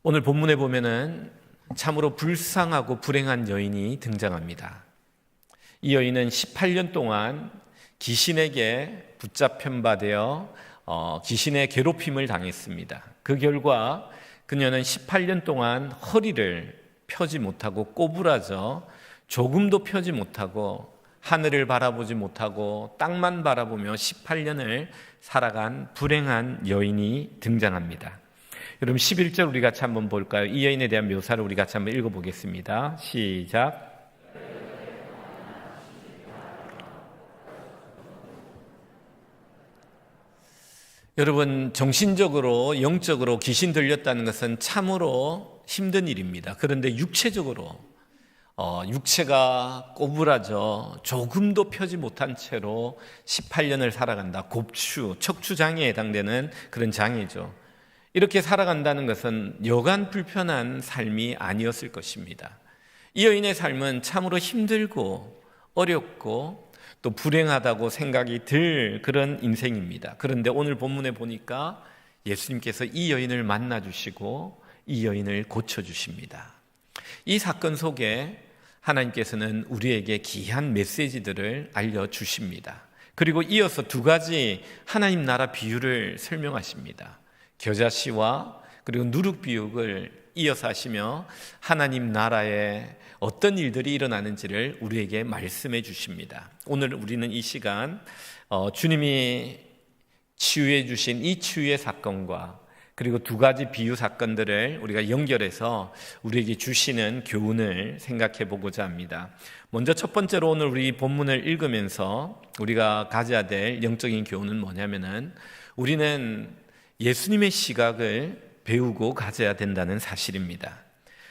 오늘 본문에 보면은 참으로 불쌍하고 불행한 여인이 등장합니다. 이 여인은 18년 동안 귀신에게 붙잡힌 바 되어 귀신의 괴롭힘을 당했습니다. 그 결과 그녀는 18년 동안 허리를 펴지 못하고 꼬부라져 조금도 펴지 못하고 하늘을 바라보지 못하고 땅만 바라보며 18년을 살아간 불행한 여인이 등장합니다. 여러분 11절 우리 같이 한번 볼까요? 이 여인에 대한 묘사를 우리 같이 한번 읽어보겠습니다. 시작. 여러분 정신적으로 영적으로 귀신 들렸다는 것은 참으로 힘든 일입니다. 그런데 육체적으로 육체가 꼬부라져 조금도 펴지 못한 채로 18년을 살아간다. 곱추, 척추장애에 해당되는 그런 장애죠. 이렇게 살아간다는 것은 여간 불편한 삶이 아니었을 것입니다. 이 여인의 삶은 참으로 힘들고 어렵고 또 불행하다고 생각이 들 그런 인생입니다. 그런데 오늘 본문에 보니까 예수님께서 이 여인을 만나주시고 이 여인을 고쳐주십니다. 이 사건 속에 하나님께서는 우리에게 귀한 메시지들을 알려주십니다. 그리고 이어서 두 가지 하나님 나라 비유를 설명하십니다. 겨자씨와 그리고 누룩비육을 이어서 하시며 하나님 나라에 어떤 일들이 일어나는지를 우리에게 말씀해 주십니다. 오늘 우리는 이 시간 주님이 치유해 주신 이 치유의 사건과 그리고 두 가지 비유 사건들을 우리가 연결해서 우리에게 주시는 교훈을 생각해 보고자 합니다. 먼저 첫 번째로 오늘 우리 본문을 읽으면서 우리가 가져야 될 영적인 교훈은 뭐냐면은 우리는 예수님의 시각을 배우고 가져야 된다는 사실입니다.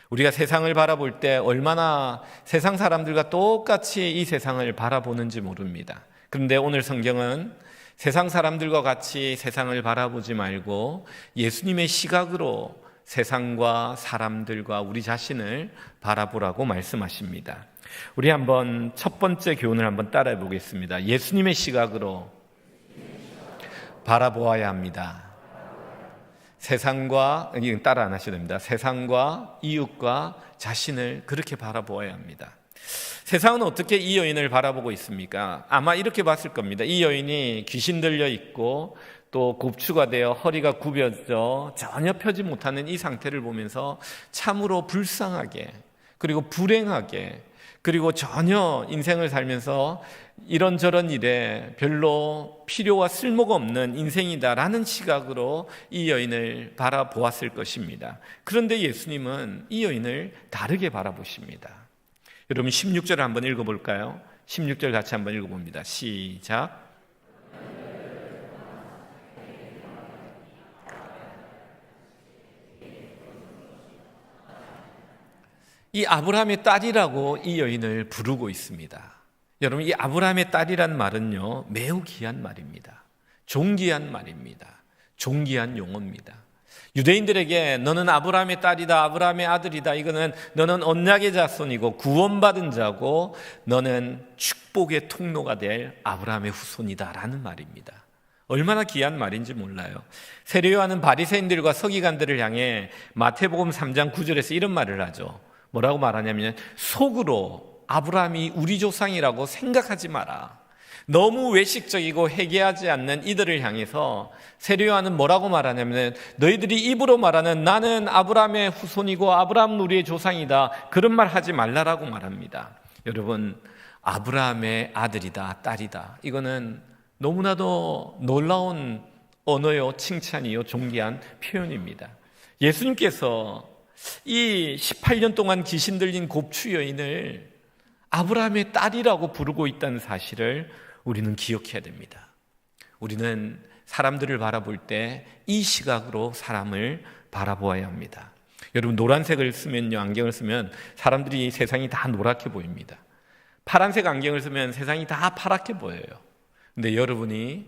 우리가 세상을 바라볼 때 얼마나 세상 사람들과 똑같이 이 세상을 바라보는지 모릅니다. 그런데 오늘 성경은 세상 사람들과 같이 세상을 바라보지 말고 예수님의 시각으로 세상과 사람들과 우리 자신을 바라보라고 말씀하십니다. 우리 한번 첫 번째 교훈을 한번 따라해 보겠습니다. 예수님의 시각으로 바라보아야 합니다. 세상과, 이건 따라 안 하셔도 됩니다. 세상과 이웃과 자신을 그렇게 바라보아야 합니다. 세상은 어떻게 이 여인을 바라보고 있습니까? 아마 이렇게 봤을 겁니다. 이 여인이 귀신 들려 있고 또 곱추가 되어 허리가 굽여져 전혀 펴지 못하는 이 상태를 보면서 참으로 불쌍하게 그리고 불행하게 그리고 전혀 인생을 살면서 이런저런 일에 별로 필요와 쓸모가 없는 인생이다라는 시각으로 이 여인을 바라보았을 것입니다. 그런데 예수님은 이 여인을 다르게 바라보십니다. 여러분 16절을 한번 읽어볼까요? 16절 같이 한번 읽어봅니다. 시작. 이 아브라함의 딸이라고 이 여인을 부르고 있습니다. 여러분 이 아브라함의 딸이란 말은요 매우 귀한 말입니다. 존귀한 말입니다. 존귀한 용어입니다. 유대인들에게 너는 아브라함의 딸이다, 아브라함의 아들이다, 이거는 너는 언약의 자손이고 구원받은 자고 너는 축복의 통로가 될 아브라함의 후손이다 라는 말입니다. 얼마나 귀한 말인지 몰라요. 세례요한은 바리새인들과 서기관들을 향해 마태복음 3장 9절에서 이런 말을 하죠. 뭐라고 말하냐면 속으로 아브라함이 우리 조상이라고 생각하지 마라. 너무 외식적이고 회개하지 않는 이들을 향해서 세례요한은 뭐라고 말하냐면 너희들이 입으로 말하는 나는 아브라함의 후손이고 아브라함은 우리의 조상이다 그런 말 하지 말라라고 말합니다. 여러분 아브라함의 아들이다 딸이다 이거는 너무나도 놀라운 언어요 칭찬이요 존귀한 표현입니다. 예수님께서 이 18년 동안 귀신 들린 곱추 여인을 아브라함의 딸이라고 부르고 있다는 사실을 우리는 기억해야 됩니다. 우리는 사람들을 바라볼 때 이 시각으로 사람을 바라보아야 합니다. 여러분 노란색을 쓰면요 안경을 쓰면 사람들이 세상이 다 노랗게 보입니다. 파란색 안경을 쓰면 세상이 다 파랗게 보여요. 근데 여러분이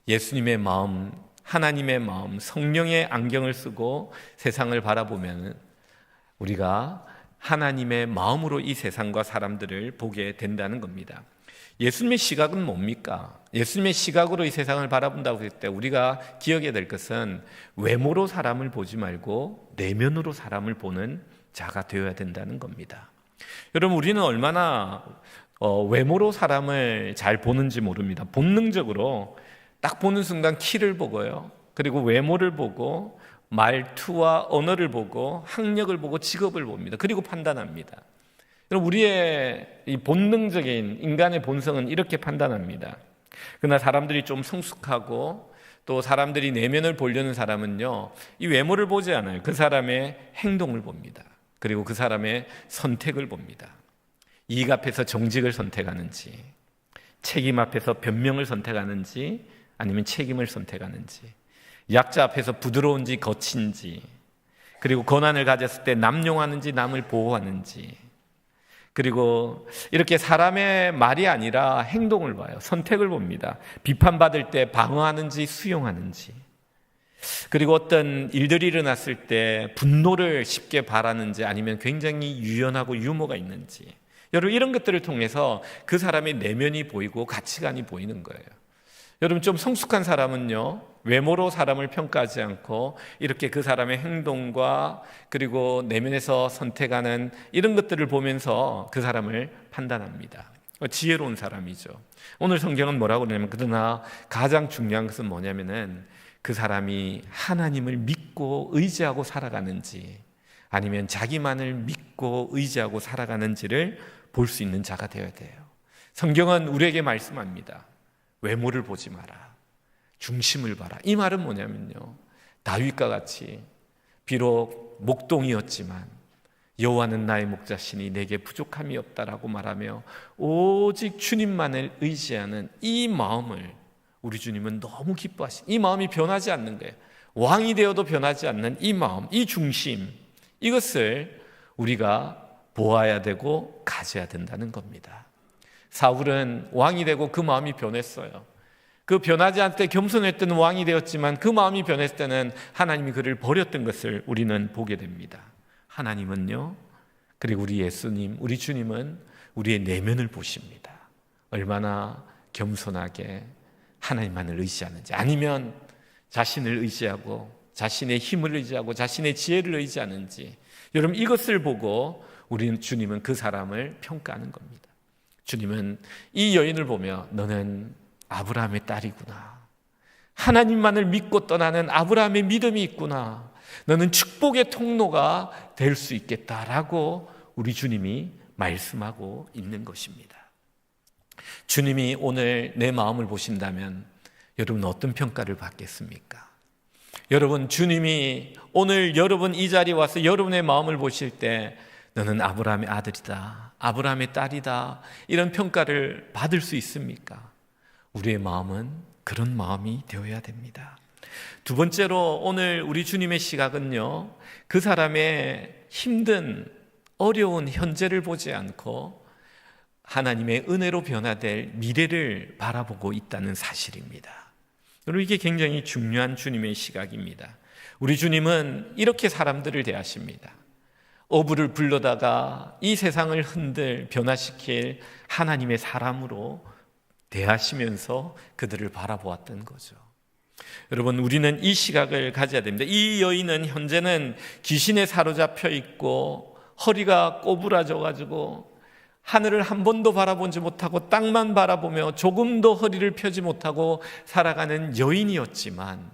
예수님의 마음, 하나님의 마음, 성령의 안경을 쓰고 세상을 바라보면 우리가 하나님의 마음으로 이 세상과 사람들을 보게 된다는 겁니다. 예수님의 시각은 뭡니까? 예수님의 시각으로 이 세상을 바라본다고 했을 때 우리가 기억해야 될 것은 외모로 사람을 보지 말고 내면으로 사람을 보는 자가 되어야 된다는 겁니다. 여러분, 우리는 얼마나 외모로 사람을 잘 보는지 모릅니다. 본능적으로 딱 보는 순간 키를 보고요, 그리고 외모를 보고 말투와 언어를 보고 학력을 보고 직업을 봅니다. 그리고 판단합니다. 여러분, 우리의 이 본능적인 인간의 본성은 이렇게 판단합니다. 그러나 사람들이 좀 성숙하고 또 사람들이 내면을 보려는 사람은요, 이 외모를 보지 않아요. 그 사람의 행동을 봅니다. 그리고 그 사람의 선택을 봅니다. 이익 앞에서 정직을 선택하는지, 책임 앞에서 변명을 선택하는지, 아니면 책임을 선택하는지, 약자 앞에서 부드러운지 거친지, 그리고 권한을 가졌을 때 남용하는지 남을 보호하는지, 그리고 이렇게 사람의 말이 아니라 행동을 봐요. 선택을 봅니다. 비판받을 때 방어하는지 수용하는지, 그리고 어떤 일들이 일어났을 때 분노를 쉽게 발하는지 아니면 굉장히 유연하고 유머가 있는지, 여러분, 이런 것들을 통해서 그 사람의 내면이 보이고 가치관이 보이는 거예요. 여러분, 좀 성숙한 사람은요, 외모로 사람을 평가하지 않고 이렇게 그 사람의 행동과 그리고 내면에서 선택하는 이런 것들을 보면서 그 사람을 판단합니다. 지혜로운 사람이죠. 오늘 성경은 뭐라고 그러냐면, 그러나 가장 중요한 것은 뭐냐면은 그 사람이 하나님을 믿고 의지하고 살아가는지 아니면 자기만을 믿고 의지하고 살아가는지를 볼 수 있는 자가 되어야 돼요. 성경은 우리에게 말씀합니다. 외모를 보지 마라, 중심을 봐라. 이 말은 뭐냐면요, 다윗과 같이 비록 목동이었지만 여호와는 나의 목자시니 내게 부족함이 없다라고 말하며 오직 주님만을 의지하는 이 마음을 우리 주님은 너무 기뻐하신, 이 마음이 변하지 않는 거예요. 왕이 되어도 변하지 않는 이 마음, 이 중심, 이것을 우리가 보아야 되고 가져야 된다는 겁니다. 사울은 왕이 되고 그 마음이 변했어요. 그 변하지 않을 때 겸손했던 왕이 되었지만 그 마음이 변했을 때는 하나님이 그를 버렸던 것을 우리는 보게 됩니다. 하나님은요, 그리고 우리 예수님, 우리 주님은 우리의 내면을 보십니다. 얼마나 겸손하게 하나님만을 의지하는지, 아니면 자신을 의지하고 자신의 힘을 의지하고 자신의 지혜를 의지하는지, 여러분, 이것을 보고 우리 주님은 그 사람을 평가하는 겁니다. 주님은 이 여인을 보며 너는 아브라함의 딸이구나, 하나님만을 믿고 떠나는 아브라함의 믿음이 있구나, 너는 축복의 통로가 될 수 있겠다라고 우리 주님이 말씀하고 있는 것입니다. 주님이 오늘 내 마음을 보신다면 여러분 어떤 평가를 받겠습니까? 여러분, 주님이 오늘 여러분 이 자리에 와서 여러분의 마음을 보실 때 너는 아브라함의 아들이다, 아브라함의 딸이다, 이런 평가를 받을 수 있습니까? 우리의 마음은 그런 마음이 되어야 됩니다. 두 번째로 오늘 우리 주님의 시각은요, 그 사람의 힘든 어려운 현재를 보지 않고 하나님의 은혜로 변화될 미래를 바라보고 있다는 사실입니다. 여러분, 이게 굉장히 중요한 주님의 시각입니다. 우리 주님은 이렇게 사람들을 대하십니다. 어부를 불러다가 이 세상을 흔들 변화시킬 하나님의 사람으로 대하시면서 그들을 바라보았던 거죠. 여러분, 우리는 이 시각을 가져야 됩니다. 이 여인은 현재는 귀신에 사로잡혀 있고 허리가 꼬부라져 가지고 하늘을 한 번도 바라보지 못하고 땅만 바라보며 조금도 허리를 펴지 못하고 살아가는 여인이었지만,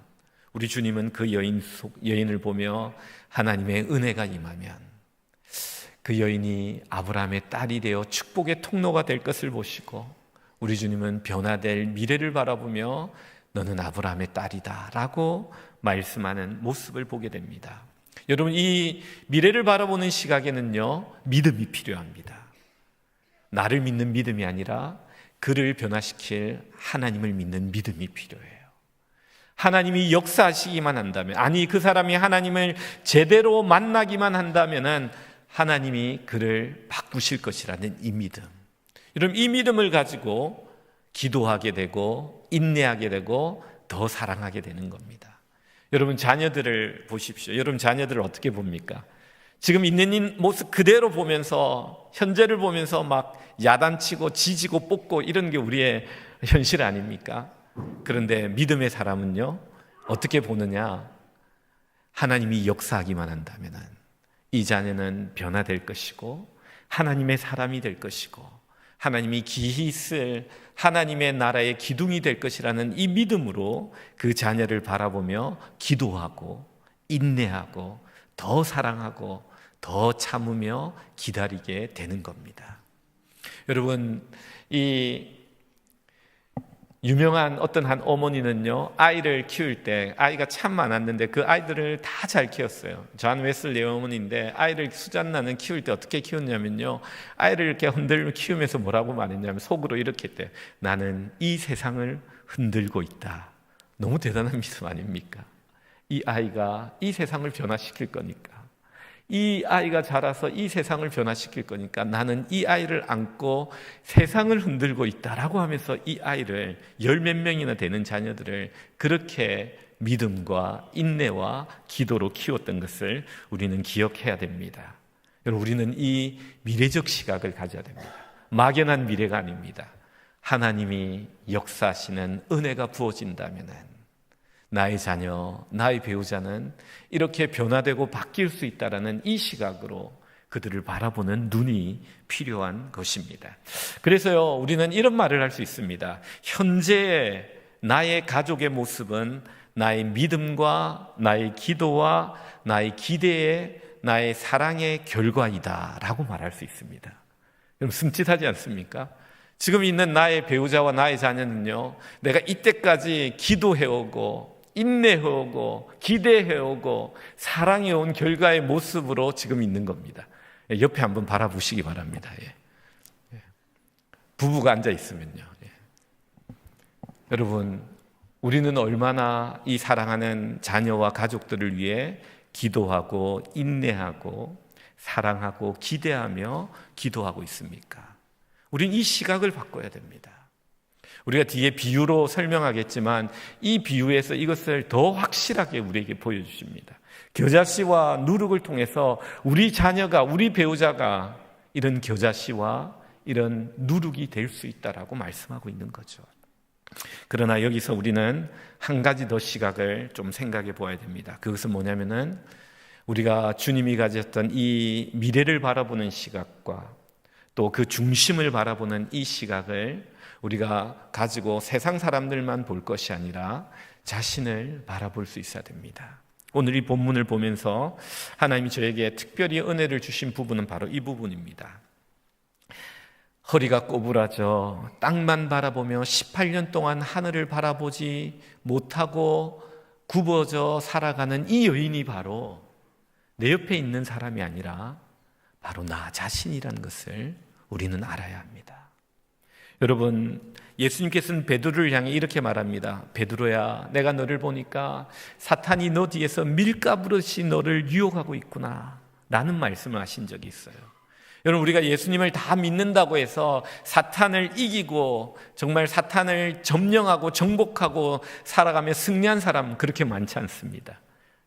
우리 주님은 그 여인을 보며 하나님의 은혜가 임하면 그 여인이 아브라함의 딸이 되어 축복의 통로가 될 것을 보시고, 우리 주님은 변화될 미래를 바라보며 너는 아브라함의 딸이다 라고 말씀하는 모습을 보게 됩니다. 여러분, 이 미래를 바라보는 시각에는요, 믿음이 필요합니다. 나를 믿는 믿음이 아니라 그를 변화시킬 하나님을 믿는 믿음이 필요해요. 하나님이 역사하시기만 한다면, 아니 그 사람이 하나님을 제대로 만나기만 한다면 하나님이 그를 바꾸실 것이라는 이 믿음, 여러분, 이 믿음을 가지고 기도하게 되고 인내하게 되고 더 사랑하게 되는 겁니다. 여러분, 자녀들을 보십시오. 여러분, 자녀들을 어떻게 봅니까? 지금 있는 모습 그대로 보면서, 현재를 보면서 막 야단치고 지지고 뽑고 이런 게 우리의 현실 아닙니까? 그런데 믿음의 사람은요, 어떻게 보느냐? 하나님이 역사하기만 한다면 이 자녀는 변화될 것이고 하나님의 사람이 될 것이고 하나님이 기히 쓸 하나님의 나라의 기둥이 될 것이라는 이 믿음으로 그 자녀를 바라보며 기도하고 인내하고 더 사랑하고 더 참으며 기다리게 되는 겁니다. 여러분, 이 유명한 어떤 한 어머니는요, 아이를 키울 때 아이가 참 많았는데 그 아이들을 다 잘 키웠어요. 존 웨슬리 어머니인데 아이를 수잔나는 키울 때 어떻게 키웠냐면요, 아이를 이렇게 흔들며 키우면서 뭐라고 말했냐면 속으로 이렇게 했대요. 나는 이 세상을 흔들고 있다. 너무 대단한 믿음 아닙니까? 이 아이가 이 세상을 변화시킬 거니까, 이 아이가 자라서 이 세상을 변화시킬 거니까 나는 이 아이를 안고 세상을 흔들고 있다라고 하면서 이 아이를 열 몇 명이나 되는 자녀들을 그렇게 믿음과 인내와 기도로 키웠던 것을 우리는 기억해야 됩니다. 여러분, 우리는 이 미래적 시각을 가져야 됩니다. 막연한 미래가 아닙니다. 하나님이 역사하시는 은혜가 부어진다면 나의 자녀, 나의 배우자는 이렇게 변화되고 바뀔 수 있다는 이 시각으로 그들을 바라보는 눈이 필요한 것입니다. 그래서요, 우리는 이런 말을 할 수 있습니다. 현재의 나의 가족의 모습은 나의 믿음과 나의 기도와 나의 기대의, 나의 사랑의 결과이다 라고 말할 수 있습니다. 여러분, 숨짓하지 않습니까? 지금 있는 나의 배우자와 나의 자녀는요, 내가 이때까지 기도해오고 인내해오고 기대해오고 사랑해온 결과의 모습으로 지금 있는 겁니다. 옆에 한번 바라보시기 바랍니다. 부부가 앉아 있으면요, 여러분, 우리는 얼마나 이 사랑하는 자녀와 가족들을 위해 기도하고 인내하고 사랑하고 기대하며 기도하고 있습니까? 우리는 이 시각을 바꿔야 됩니다. 우리가 뒤에 비유로 설명하겠지만 이 비유에서 이것을 더 확실하게 우리에게 보여주십니다. 겨자씨와 누룩을 통해서 우리 자녀가, 우리 배우자가 이런 겨자씨와 이런 누룩이 될 수 있다라고 말씀하고 있는 거죠. 그러나 여기서 우리는 한 가지 더 시각을 좀 생각해 보아야 됩니다. 그것은 뭐냐면은 우리가 주님이 가졌던 이 미래를 바라보는 시각과 또 그 중심을 바라보는 이 시각을 우리가 가지고 세상 사람들만 볼 것이 아니라 자신을 바라볼 수 있어야 됩니다. 오늘 이 본문을 보면서 하나님이 저에게 특별히 은혜를 주신 부분은 바로 이 부분입니다. 허리가 꼬부라져 땅만 바라보며 18년 동안 하늘을 바라보지 못하고 굽어져 살아가는 이 여인이 바로 내 옆에 있는 사람이 아니라 바로 나 자신이라는 것을 우리는 알아야 합니다. 여러분, 예수님께서는 베드로를 향해 이렇게 말합니다. 베드로야, 내가 너를 보니까 사탄이 너 뒤에서 밀가부르시 너를 유혹하고 있구나 라는 말씀을 하신 적이 있어요. 여러분, 우리가 예수님을 다 믿는다고 해서 사탄을 이기고 정말 사탄을 점령하고 정복하고 살아가며 승리한 사람 그렇게 많지 않습니다.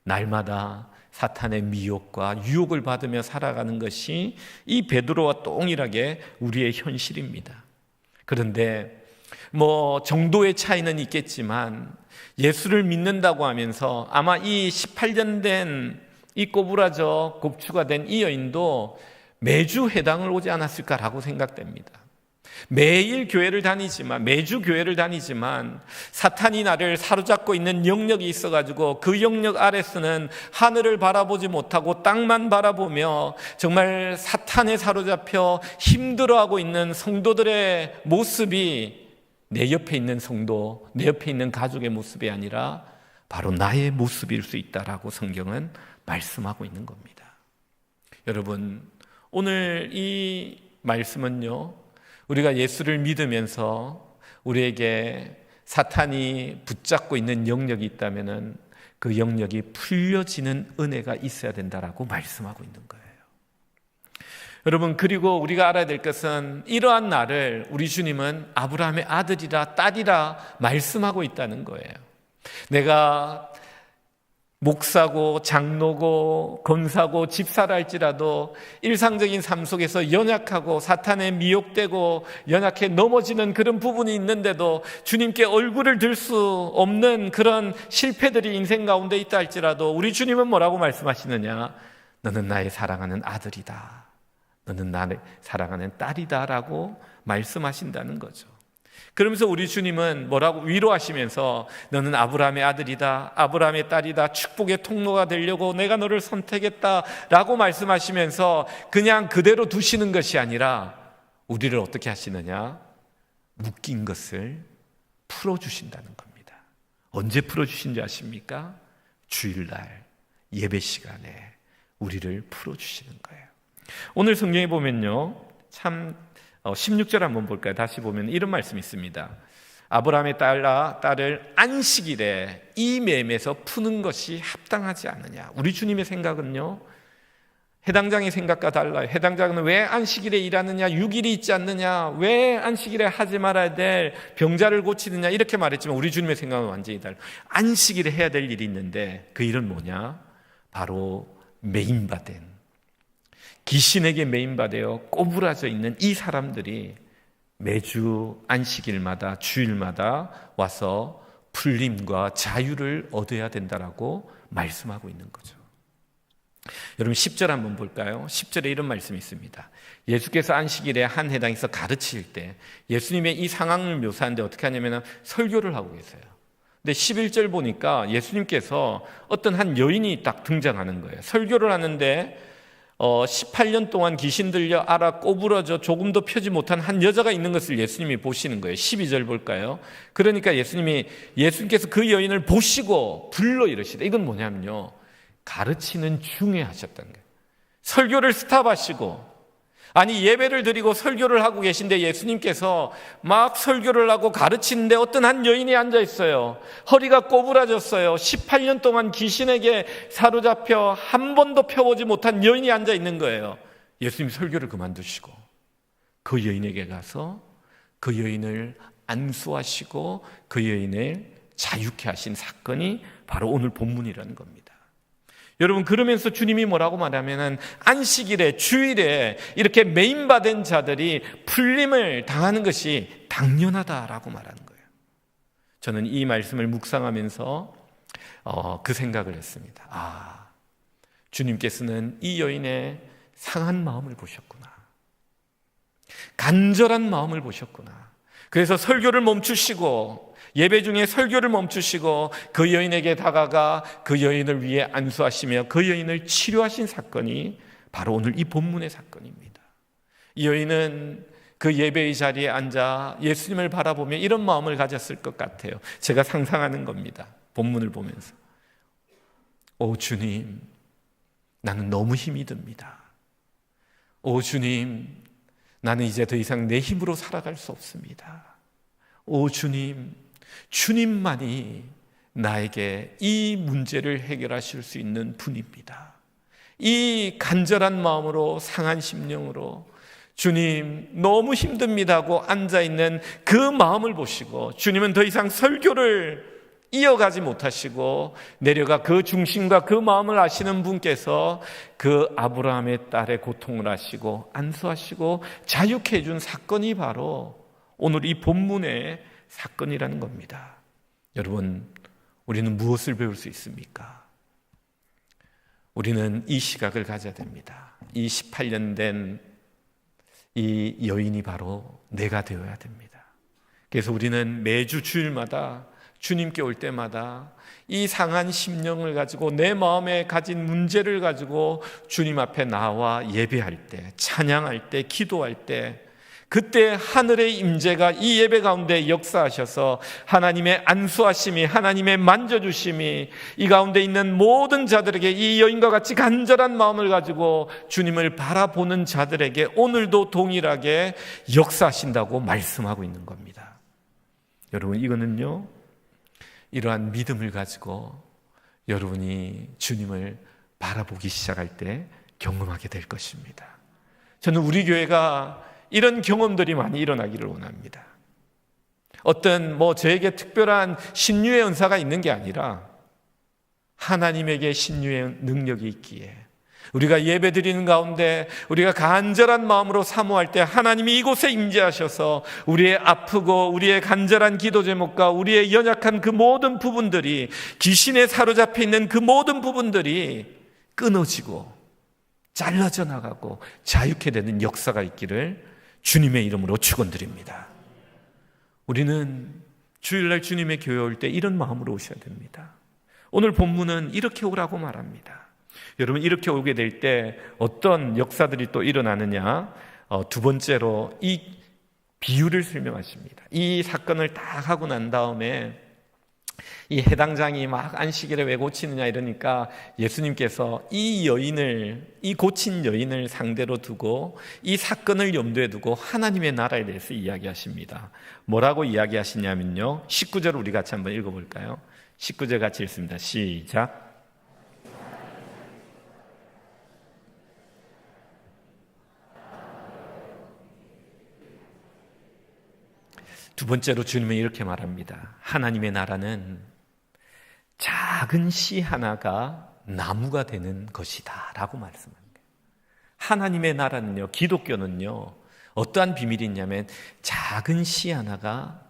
날마다 사탄의 미혹과 유혹을 받으며 살아가는 것이 이 베드로와 동일하게 우리의 현실입니다. 그런데 정도의 차이는 있겠지만 예수를 믿는다고 하면서 아마 이 18년 된 이 꼬부라져 곱추가 된 이 여인도 매주 회당을 오지 않았을까라고 생각됩니다. 매주 교회를 다니지만 사탄이 나를 사로잡고 있는 영역이 있어가지고 그 영역 아래서는 하늘을 바라보지 못하고 땅만 바라보며 정말 사탄에 사로잡혀 힘들어하고 있는 성도들의 모습이 내 옆에 있는 성도, 내 옆에 있는 가족의 모습이 아니라 바로 나의 모습일 수 있다라고 성경은 말씀하고 있는 겁니다. 여러분, 오늘 이 말씀은요, 우리가 예수를 믿으면서 우리에게 사탄이 붙잡고 있는 영역이 있다면 그 영역이 풀려지는 은혜가 있어야 된다라고 말씀하고 있는 거예요. 여러분, 그리고 우리가 알아야 될 것은 이러한 나를 우리 주님은 아브라함의 아들이라 딸이라 말씀하고 있다는 거예요. 내가 목사고 장로고 권사고 집사라 할지라도 일상적인 삶 속에서 연약하고 사탄에 미혹되고 연약해 넘어지는 그런 부분이 있는데도 주님께 얼굴을 들 수 없는 그런 실패들이 인생 가운데 있다 할지라도 우리 주님은 뭐라고 말씀하시느냐? 너는 나의 사랑하는 아들이다, 너는 나의 사랑하는 딸이다 라고 말씀하신다는 거죠. 그러면서 우리 주님은 뭐라고 위로하시면서 너는 아브라함의 아들이다, 아브라함의 딸이다, 축복의 통로가 되려고 내가 너를 선택했다라고 말씀하시면서 그냥 그대로 두시는 것이 아니라 우리를 어떻게 하시느냐? 묶인 것을 풀어주신다는 겁니다. 언제 풀어주신지 아십니까? 주일날 예배 시간에 우리를 풀어주시는 거예요. 오늘 성경에 보면요, 참 16절 한번 볼까요? 다시 보면 이런 말씀이 있습니다. 아브라함의 딸을 안식일에 이 맴에서 푸는 것이 합당하지 않느냐. 우리 주님의 생각은요, 해당장의 생각과 달라요. 해당장은 왜 안식일에 일하느냐, 6일이 있지 않느냐, 왜 안식일에 하지 말아야 될 병자를 고치느냐 이렇게 말했지만 우리 주님의 생각은 완전히 달라요. 안식일에 해야 될 일이 있는데 그 일은 뭐냐? 바로 매임받은, 귀신에게 매임받아 꼬부라져 있는 이 사람들이 매주 안식일마다 주일마다 와서 풀림과 자유를 얻어야 된다라고 말씀하고 있는 거죠. 여러분 10절 한번 볼까요? 10절에 이런 말씀이 있습니다. 예수께서 안식일에 한 회당에서 가르칠 때 예수님의 이 상황을 묘사하는데 어떻게 하냐면 설교를 하고 계세요. 근데 11절 보니까 예수님께서 어떤 한 여인이 딱 등장하는 거예요. 설교를 하는데 18년 동안 귀신 들려 알아 꼬부러져 조금도 펴지 못한 한 여자가 있는 것을 예수님이 보시는 거예요. 12절 볼까요? 그러니까 예수님께서 그 여인을 보시고 불러 이르시되, 이건 뭐냐면요, 가르치는 중에 하셨던 거예요. 설교를 스탑하시고, 아니 예배를 드리고 설교를 하고 계신데 예수님께서 막 설교를 하고 가르치는데 어떤 한 여인이 앉아 있어요. 허리가 꼬부라졌어요. 18년 동안 귀신에게 사로잡혀 한 번도 펴보지 못한 여인이 앉아 있는 거예요. 예수님 설교를 그만두시고 그 여인에게 가서 그 여인을 안수하시고 그 여인을 자유케 하신 사건이 바로 오늘 본문이라는 겁니다. 여러분, 그러면서 주님이 뭐라고 말하면은 안식일에 주일에 이렇게 매임받은 자들이 풀림을 당하는 것이 당연하다라고 말하는 거예요. 저는 이 말씀을 묵상하면서 그 생각을 했습니다. 주님께서는 이 여인의 상한 마음을 보셨구나, 간절한 마음을 보셨구나. 그래서 설교를 멈추시고, 예배 중에 설교를 멈추시고 그 여인에게 다가가 그 여인을 위해 안수하시며 그 여인을 치료하신 사건이 바로 오늘 이 본문의 사건입니다. 이 여인은 그 예배의 자리에 앉아 예수님을 바라보며 이런 마음을 가졌을 것 같아요. 제가 상상하는 겁니다. 본문을 보면서. 오 주님, 나는 너무 힘이 듭니다. 오 주님, 나는 이제 더 이상 내 힘으로 살아갈 수 없습니다. 오 주님, 주님만이 나에게 이 문제를 해결하실 수 있는 분입니다. 이 간절한 마음으로, 상한 심령으로 주님 너무 힘듭니다 하고 앉아있는 그 마음을 보시고, 주님은 더 이상 설교를 이어가지 못하시고 내려가 그 중심과 그 마음을 아시는 분께서 그 아브라함의 딸의 고통을 아시고 안수하시고 자유케 해준 사건이 바로 오늘 이 본문의 사건이라는 겁니다. 여러분, 우리는 무엇을 배울 수 있습니까? 우리는 이 시각을 가져야 됩니다. 이 18년 된 이 여인이 바로 내가 되어야 됩니다. 그래서 우리는 매주 주일마다 주님께 올 때마다 이 상한 심령을 가지고 내 마음에 가진 문제를 가지고 주님 앞에 나와 예배할 때, 찬양할 때, 기도할 때, 그때 하늘의 임재가 이 예배 가운데 역사하셔서 하나님의 안수하심이, 하나님의 만져주심이 이 가운데 있는 모든 자들에게, 이 여인과 같이 간절한 마음을 가지고 주님을 바라보는 자들에게 오늘도 동일하게 역사하신다고 말씀하고 있는 겁니다. 여러분, 이거는요, 이러한 믿음을 가지고 여러분이 주님을 바라보기 시작할 때 경험하게 될 것입니다. 저는 우리 교회가 이런 경험들이 많이 일어나기를 원합니다. 어떤 저에게 특별한 신유의 은사가 있는 게 아니라 하나님에게 신유의 능력이 있기에 우리가 예배드리는 가운데 우리가 간절한 마음으로 사모할 때 하나님이 이곳에 임재하셔서 우리의 아프고 우리의 간절한 기도 제목과 우리의 연약한 그 모든 부분들이, 귀신에 사로잡혀 있는 그 모든 부분들이 끊어지고 잘라져 나가고 자유케 되는 역사가 있기를 주님의 이름으로 축원드립니다. 우리는 주일날 주님의 교회 올 때 이런 마음으로 오셔야 됩니다. 오늘 본문은 이렇게 오라고 말합니다. 여러분, 이렇게 오게 될 때 어떤 역사들이 또 일어나느냐, 두 번째로 이 비유를 설명하십니다. 이 사건을 다 하고 난 다음에 이 해당장이 막 안식일에 왜 고치느냐 이러니까 예수님께서 이 고친 여인을 상대로 두고 이 사건을 염두에 두고 하나님의 나라에 대해서 이야기하십니다. 뭐라고 이야기하시냐면요, 19절 우리 같이 한번 읽어볼까요? 19절 같이 읽습니다. 시작. 두 번째로 주님은 이렇게 말합니다. 하나님의 나라는 작은 씨 하나가 나무가 되는 것이다 라고 말씀합니다. 하나님의 나라는요, 기독교는요, 어떠한 비밀이 있냐면 작은 씨 하나가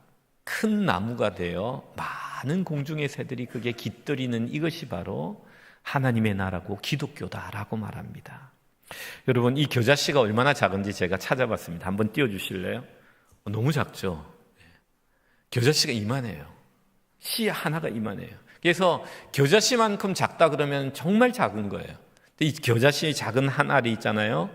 큰 나무가 되어 많은 공중의 새들이 그게 깃들이는 이것이 바로 하나님의 나라고 기독교다라고 말합니다. 여러분, 이 겨자씨가 얼마나 작은지 제가 찾아봤습니다. 한번 띄워주실래요? 너무 작죠? 겨자씨가 이만해요. 씨 하나가 이만해요. 그래서 겨자씨만큼 작다 그러면 정말 작은 거예요. 근데 이 겨자씨 작은 한 알이 있잖아요.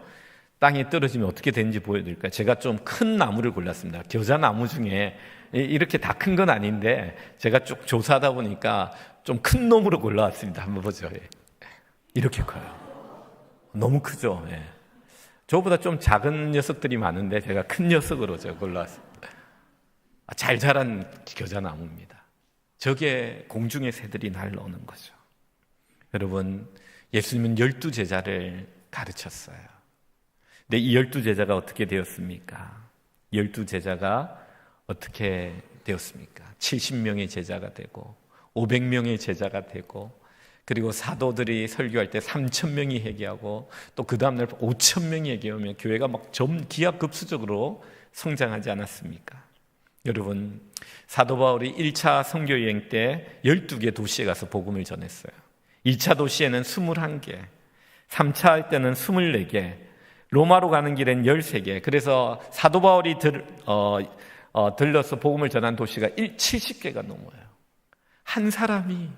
땅에 떨어지면 어떻게 되는지 보여드릴까요? 제가 좀 큰 나무를 골랐습니다. 겨자나무 중에 이렇게 다 큰 건 아닌데 제가 쭉 조사하다 보니까 좀 큰 놈으로 골라왔습니다. 한번 보죠. 이렇게 커요. 너무 크죠. 저보다 좀 작은 녀석들이 많은데 제가 큰 녀석으로 제가 골라왔습니다. 잘 자란 겨자나무입니다. 저게 공중의 새들이 날아오는 거죠. 여러분, 예수님은 12제자를 가르쳤어요. 근데 이 12제자가 어떻게 되었습니까? 12제자가 어떻게 되었습니까? 70명의 제자가 되고 500명의 제자가 되고, 그리고 사도들이 설교할 때 3,000명이 회개하고 또 그 다음날 5,000명이 회개하면 교회가 막 기하급수적으로 성장하지 않았습니까? 여러분, 사도 바울이 1차 선교여행 때 12개 도시에 가서 복음을 전했어요. 2차 도시에는 21개, 3차 할 때는 24개, 로마로 가는 길엔 13개. 그래서 사도 바울이 들러서 복음을 전한 도시가 70개가 넘어요. 한 사람이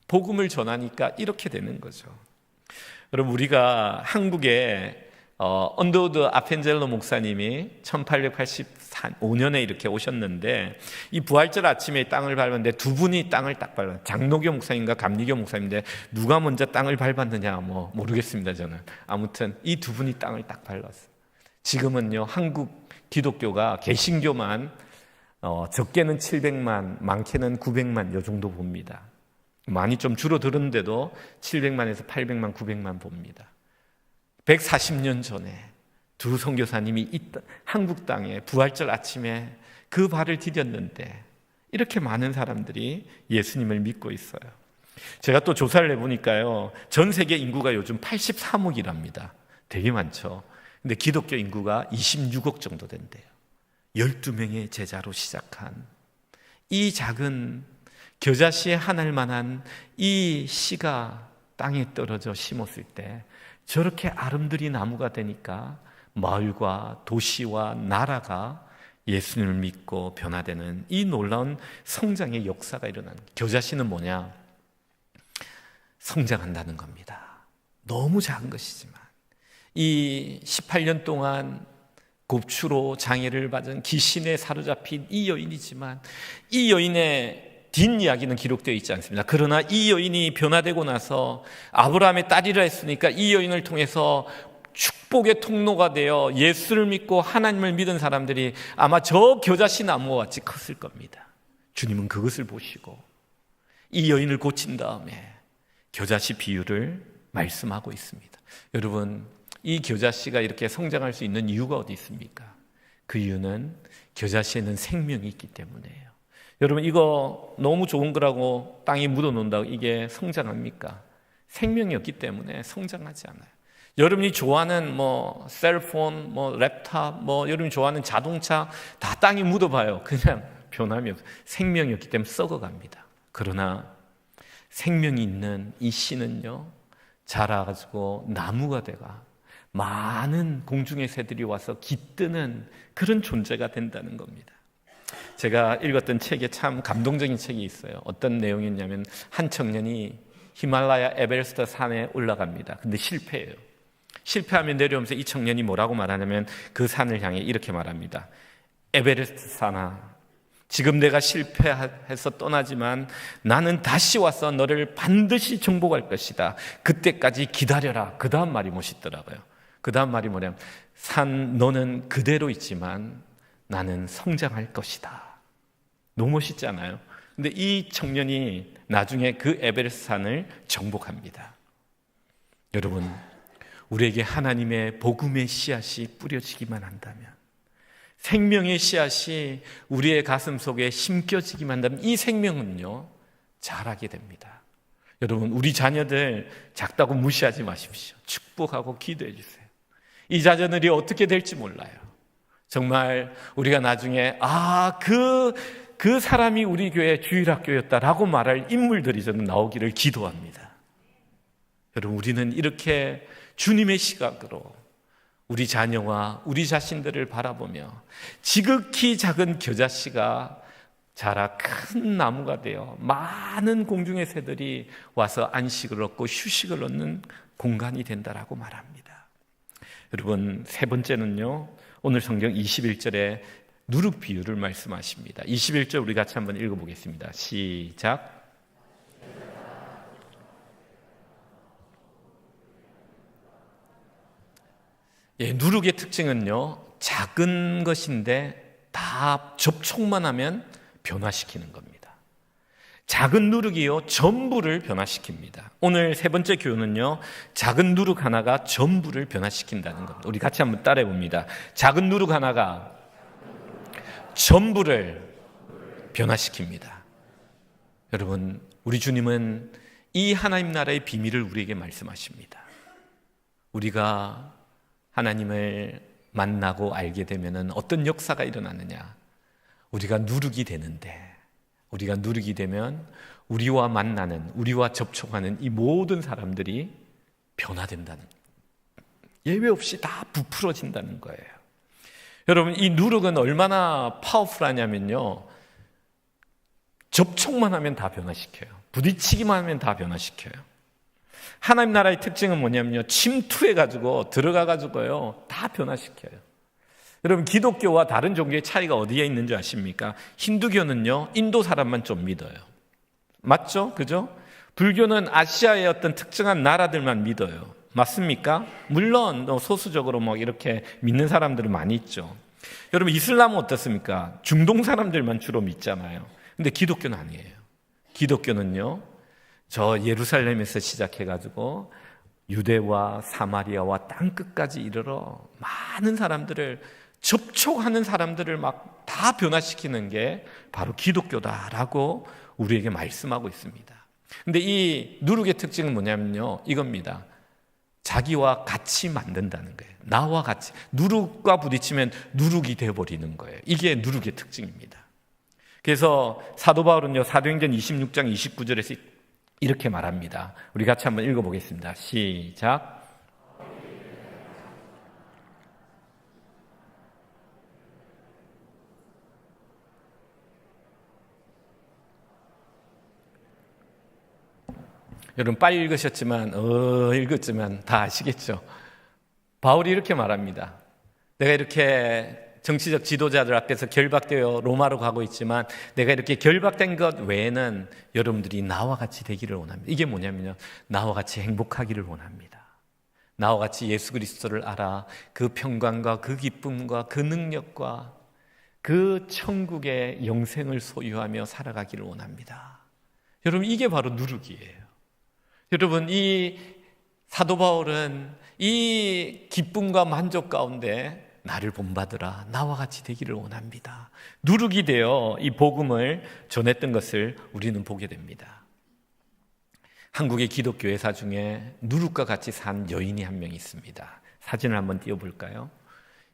복음을 전하니까 이렇게 되는 거죠. 여러분, 우리가 한국에 언더우드 아펜젤로 목사님이 1885년에 이렇게 오셨는데, 이 부활절 아침에 땅을 밟았는데 두 분이 땅을 딱 밟았어요. 장로교 목사님과 감리교 목사님인데 누가 먼저 땅을 밟았느냐 모르겠습니다. 저는 아무튼 이 두 분이 땅을 딱 밟았어요. 지금은요, 한국 기독교가 개신교만 적게는 700만, 많게는 900만 요 정도 봅니다. 많이 좀 줄어들었는데도 700만에서 800만, 900만 봅니다. 140년 전에 두 선교사님이 한국 땅에 부활절 아침에 그 발을 디뎠는데 이렇게 많은 사람들이 예수님을 믿고 있어요. 제가 또 조사를 해보니까요, 전 세계 인구가 요즘 83억이랍니다. 되게 많죠. 근데 기독교 인구가 26억 정도 된대요. 12명의 제자로 시작한 이 작은 겨자씨의 한 알만한 이 씨가 땅에 떨어져 심었을 때 저렇게 아름드리 나무가 되니까 마을과 도시와 나라가 예수님을 믿고 변화되는 이 놀라운 성장의 역사가 일어나는 거예요. 겨자씨는 뭐냐? 성장한다는 겁니다. 너무 작은 것이지만 이 18년 동안 곱추로 장애를 받은 귀신에 사로잡힌 이 여인이지만 이 여인의 뒷이야기는 기록되어 있지 않습니다. 그러나 이 여인이 변화되고 나서 아브라함의 딸이라 했으니까 이 여인을 통해서 축복의 통로가 되어 예수를 믿고 하나님을 믿은 사람들이 아마 저 겨자씨 나무와 같이 컸을 겁니다. 주님은 그것을 보시고 이 여인을 고친 다음에 겨자씨 비유를 말씀하고 있습니다. 여러분, 이 겨자씨가 이렇게 성장할 수 있는 이유가 어디 있습니까? 그 이유는 겨자씨에는 생명이 있기 때문이에요. 여러분, 이거 너무 좋은 거라고 땅에 묻어놓는다고 이게 성장합니까? 생명이 없기 때문에 성장하지 않아요. 여러분이 좋아하는 셀폰, 랩탑, 여러분이 좋아하는 자동차 다 땅에 묻어봐요. 그냥 변함이 없어요. 생명이 없기 때문에 썩어갑니다. 그러나 생명이 있는 이 씨는요, 자라가지고 나무가 돼가 많은 공중의 새들이 와서 깃드는 그런 존재가 된다는 겁니다. 제가 읽었던 책에 참 감동적인 책이 있어요. 어떤 내용이었냐면 한 청년이 히말라야 에베레스트 산에 올라갑니다. 근데 실패해요. 실패하면 내려오면서 이 청년이 뭐라고 말하냐면 그 산을 향해 이렇게 말합니다. 에베레스트 산아, 지금 내가 실패해서 떠나지만 나는 다시 와서 너를 반드시 정복할 것이다. 그때까지 기다려라. 그 다음 말이 멋있더라고요. 그 다음 말이 뭐냐면 산 너는 그대로 있지만 나는 성장할 것이다. 너무 멋있지 않아요? 근데 이 청년이 나중에 그 에베레스트 산을 정복합니다. 여러분, 우리에게 하나님의 복음의 씨앗이 뿌려지기만 한다면, 생명의 씨앗이 우리의 가슴 속에 심겨지기만 한다면 이 생명은요, 자라게 됩니다. 여러분, 우리 자녀들 작다고 무시하지 마십시오. 축복하고 기도해 주세요. 이 자녀들이 어떻게 될지 몰라요. 정말 우리가 나중에 그 사람이 우리 교회 주일학교였다라고 말할 인물들이 저는 나오기를 기도합니다. 여러분, 우리는 이렇게 주님의 시각으로 우리 자녀와 우리 자신들을 바라보며 지극히 작은 겨자씨가 자라 큰 나무가 되어 많은 공중의 새들이 와서 안식을 얻고 휴식을 얻는 공간이 된다라고 말합니다. 여러분, 세 번째는요, 오늘 성경 21절에 누룩 비유를 말씀하십니다. 21절 우리 같이 한번 읽어보겠습니다. 시작. 누룩의 특징은요, 작은 것인데 다 접촉만 하면 변화시키는 겁니다. 작은 누룩이요, 전부를 변화시킵니다. 오늘 세 번째 교훈은요, 작은 누룩 하나가 전부를 변화시킨다는 겁니다. 우리 같이 한번 따라해 봅니다. 작은 누룩 하나가 전부를 변화시킵니다. 여러분, 우리 주님은 이 하나님 나라의 비밀을 우리에게 말씀하십니다. 우리가 하나님을 만나고 알게 되면 어떤 역사가 일어나느냐? 우리가 누룩이 되는데, 우리가 누룩이 되면 우리와 만나는, 우리와 접촉하는 이 모든 사람들이 변화된다는, 예외 없이 다 부풀어진다는 거예요. 여러분, 이 누룩은 얼마나 파워풀하냐면요, 접촉만 하면 다 변화시켜요. 부딪히기만 하면 다 변화시켜요. 하나님 나라의 특징은 뭐냐면요, 침투해가지고 들어가가지고요 다 변화시켜요. 여러분, 기독교와 다른 종교의 차이가 어디에 있는 줄 아십니까? 힌두교는요, 인도 사람만 좀 믿어요. 맞죠? 그죠? 불교는 아시아의 어떤 특정한 나라들만 믿어요. 맞습니까? 물론 소수적으로 이렇게 믿는 사람들은 많이 있죠. 여러분, 이슬람은 어떻습니까? 중동 사람들만 주로 믿잖아요. 근데 기독교는 아니에요. 기독교는요, 저 예루살렘에서 시작해가지고 유대와 사마리아와 땅끝까지 이르러 많은 사람들을, 접촉하는 사람들을 막 다 변화시키는 게 바로 기독교다라고 우리에게 말씀하고 있습니다. 근데 이 누룩의 특징은 뭐냐면요, 이겁니다. 자기와 같이 만든다는 거예요. 나와 같이. 누룩과 부딪히면 누룩이 되어버리는 거예요. 이게 누룩의 특징입니다. 그래서 사도 바울은요, 사도행전 26장 29절에서 이렇게 말합니다. 우리 같이 한번 읽어보겠습니다. 시작. 여러분, 빨리 읽으셨지만 읽었지만 다 아시겠죠? 바울이 이렇게 말합니다. 내가 이렇게 정치적 지도자들 앞에서 결박되어 로마로 가고 있지만 내가 이렇게 결박된 것 외에는 여러분들이 나와 같이 되기를 원합니다. 이게 뭐냐면요, 나와 같이 행복하기를 원합니다. 나와 같이 예수 그리스도를 알아 그 평강과 그 기쁨과 그 능력과 그 천국의 영생을 소유하며 살아가기를 원합니다. 여러분, 이게 바로 누룩이에요. 여러분, 이 사도 바울은 이 기쁨과 만족 가운데 나를 본받으라. 나와 같이 되기를 원합니다. 누룩이 되어 이 복음을 전했던 것을 우리는 보게 됩니다. 한국의 기독교 회사 중에 누룩과 같이 산 여인이 한 명 있습니다. 사진을 한번 띄워볼까요?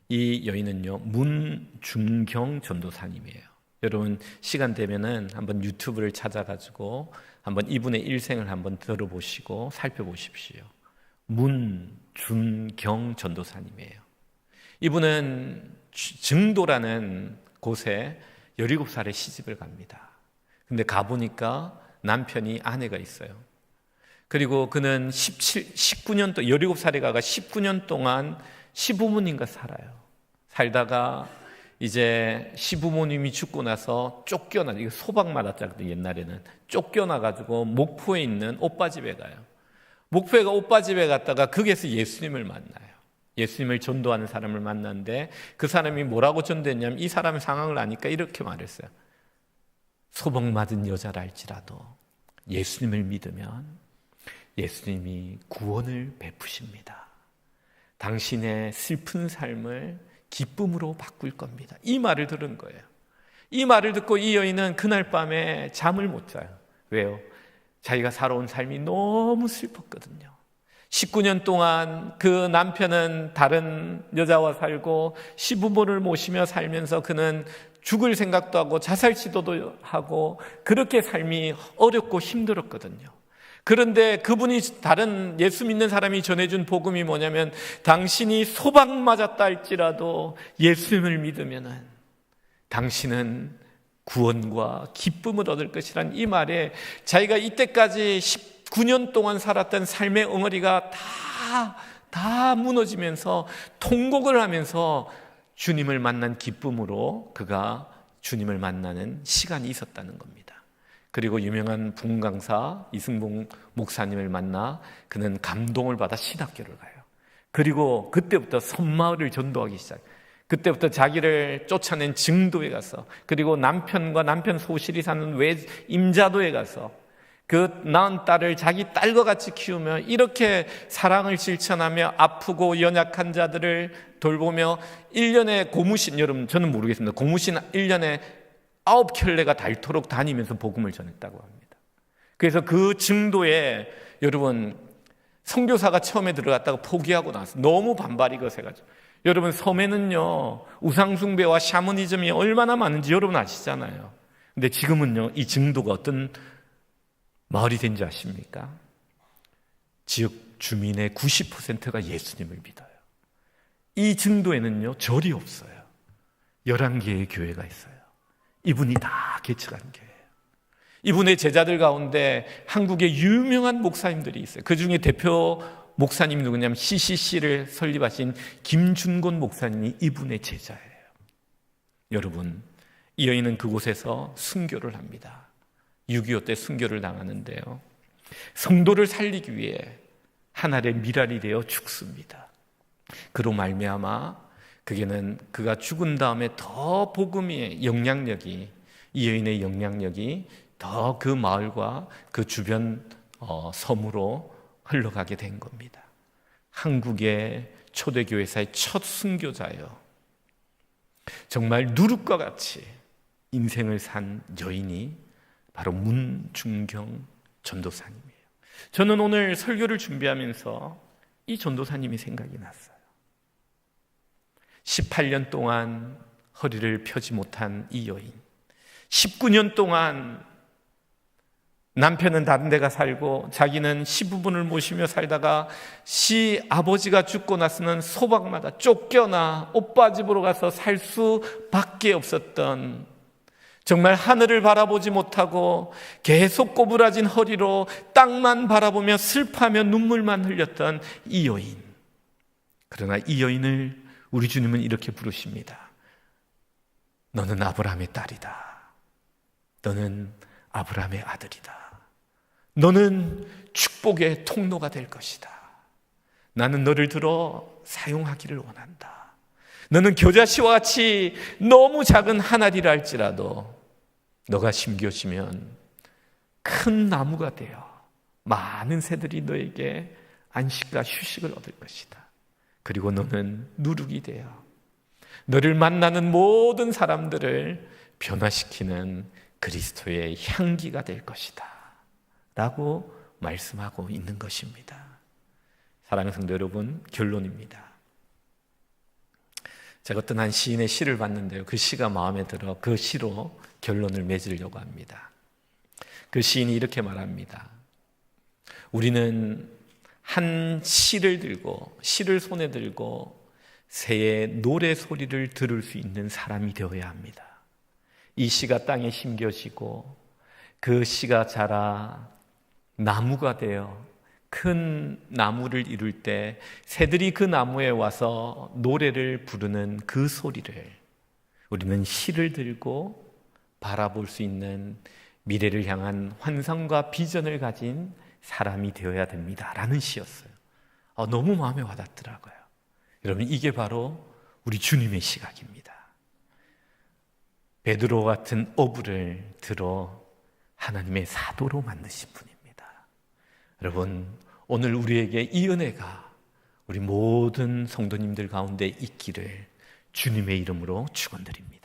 이 여인은요, 문중경 전도사님이에요. 여러분 시간 되면은 한번 유튜브를 찾아가지고 한번 이분의 일생을 한번 들어보시고 살펴보십시오. 문중경 전도사님이에요. 이분은 증도라는 곳에 17살에 시집을 갑니다. 근데 가보니까 남편이 아내가 있어요. 그리고 그는 19년 동안 17살에 가가 19년 동안 시부모님과 살아요. 살다가 이제 시부모님이 죽고 나서 쫓겨나, 이거 소박 맞았잖아요. 옛날에는 쫓겨나가지고 목포에 있는 오빠 집에 가요. 목포에 오빠 집에 갔다가 거기에서 예수님을 만나요. 예수님을 전도하는 사람을 만났는데 그 사람이 뭐라고 전도했냐면 이 사람의 상황을 아니까 이렇게 말했어요. 소박 맞은 여자랄지라도 예수님을 믿으면 예수님이 구원을 베푸십니다. 당신의 슬픈 삶을 기쁨으로 바꿀 겁니다. 이 말을 들은 거예요. 이 말을 듣고 이 여인은 그날 밤에 잠을 못 자요. 왜요? 자기가 살아온 삶이 너무 슬펐거든요. 19년 동안 그 남편은 다른 여자와 살고 시부모를 모시며 살면서 그는 죽을 생각도 하고 자살 시도도 하고 그렇게 삶이 어렵고 힘들었거든요. 그런데 그분이 다른 예수 믿는 사람이 전해준 복음이 뭐냐면 당신이 소박 맞았다 할지라도 예수님을 믿으면은 당신은 구원과 기쁨을 얻을 것이란 이 말에 자기가 이때까지 19년 동안 살았던 삶의 엉어리가 다 무너지면서 통곡을 하면서 주님을 만난 기쁨으로 그가 주님을 만나는 시간이 있었다는 겁니다. 그리고 유명한 부흥강사 이승봉 목사님을 만나 그는 감동을 받아 신학교를 가요. 그리고 그때부터 섬마을을 전도하기 시작해요. 그때부터 자기를 쫓아낸 증도에 가서 그리고 남편과 남편 소실이 사는 임자도에 가서 그 낳은 딸을 자기 딸과 같이 키우며 이렇게 사랑을 실천하며 아프고 연약한 자들을 돌보며 1년에 고무신, 여러분 저는 모르겠습니다. 고무신 1년에 9켤레가 닳도록 다니면서 복음을 전했다고 합니다. 그래서 그 증도에 여러분 선교사가 처음에 들어갔다가 포기하고 나서 너무 반발이 거세가지고 여러분 섬에는요 우상숭배와 샤머니즘이 얼마나 많은지 여러분 아시잖아요. 근데 지금은요 이 증도가 어떤 마을이 된지 아십니까? 지역 주민의 90%가 예수님을 믿어요. 이 증도에는요 절이 없어요. 11개의 교회가 있어요. 이분이 다 개척한 교회예요. 이분의 제자들 가운데 한국의 유명한 목사님들이 있어요. 그 중에 대표 목사님이 누구냐면 CCC를 설립하신 김준곤 목사님이 이분의 제자예요. 여러분, 이 여인은 그곳에서 순교를 합니다. 6.25 때 순교를 당하는데요. 성도를 살리기 위해 하늘의 미랄이 되어 죽습니다. 그로 말미암아 그가 죽은 다음에 더 복음의 영향력이 이 여인의 영향력이 더 그 마을과 그 주변 섬으로 흘러가게 된 겁니다. 한국의 초대교회사의 첫 순교자예요. 정말 누룩과 같이 인생을 산 여인이 바로 문중경 전도사님이에요. 저는 오늘 설교를 준비하면서 이 전도사님이 생각이 났어요. 18년 동안 허리를 펴지 못한 이 여인, 19년 동안 남편은 다른 데가 살고 자기는 시부분을 모시며 살다가 아버지가 죽고 나서는 소박마다 쫓겨나 오빠 집으로 가서 살 수밖에 없었던, 정말 하늘을 바라보지 못하고 계속 꼬부라진 허리로 땅만 바라보며 슬퍼하며 눈물만 흘렸던 이 여인. 그러나 이 여인을 우리 주님은 이렇게 부르십니다. 너는 아브라함의 딸이다. 너는 아브라함의 아들이다. 너는 축복의 통로가 될 것이다. 나는 너를 들어 사용하기를 원한다. 너는 겨자씨와 같이 너무 작은 한 알이라 할지라도 너가 심겨지면 큰 나무가 되어 많은 새들이 너에게 안식과 휴식을 얻을 것이다. 그리고 너는 누룩이 되어 너를 만나는 모든 사람들을 변화시키는 그리스도의 향기가 될 것이다 라고 말씀하고 있는 것입니다. 사랑하는 성도 여러분, 결론입니다. 제가 어떤 한 시인의 시를 봤는데요, 그 시가 마음에 들어 그 시로 결론을 맺으려고 합니다. 그 시인이 이렇게 말합니다. 우리는 한 시를 들고, 시를 손에 들고 새의 노래 소리를 들을 수 있는 사람이 되어야 합니다. 이 씨가 땅에 심겨지고 그 씨가 자라 나무가 되어 큰 나무를 이룰 때 새들이 그 나무에 와서 노래를 부르는 그 소리를 우리는 시를 들고 바라볼 수 있는 미래를 향한 환상과 비전을 가진 사람이 되어야 됩니다 라는 시였어요. 너무 마음에 와닿더라고요. 여러분, 이게 바로 우리 주님의 시각입니다. 베드로 같은 어부를 들어 하나님의 사도로 만드신 분입니다. 여러분, 오늘 우리에게 이 은혜가 우리 모든 성도님들 가운데 있기를 주님의 이름으로 축원드립니다.